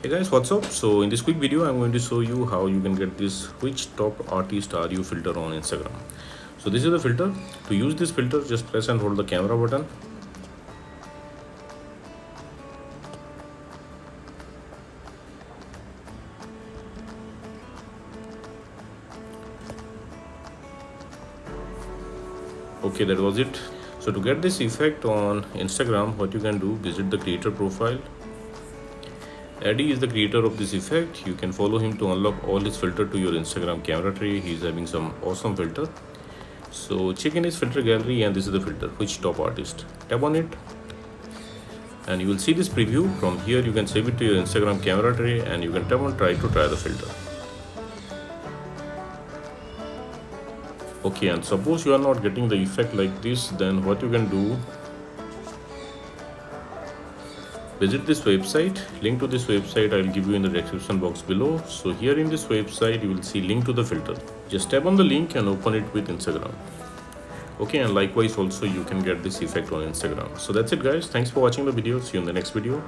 Hey guys, what's up? So in this quick video I'm going to show you how you can get this which top artist are you filter on Instagram. So this is the filter. To use this filter, just press and hold the camera button. Okay, that was it. So to get this effect on Instagram, what you can do, visit the creator profile. Eddie is the creator of this effect. You can follow him to unlock all his filter to your Instagram camera tray. He's having some awesome filter. So check in his filter gallery, and this is the filter, which top artist. Tap on it and you will see this preview. From here you can save it to your Instagram camera tray and you can tap on try to try the filter. Okay, and suppose you are not getting the effect like this, then what you can do, visit this website. Link to this website I will give you in the description box below. So here in this website you will see link to the filter. Just tap on the link and open it with Instagram. Okay, and likewise also you can get this effect on Instagram. So that's it guys. Thanks for watching the video. See you in the next video.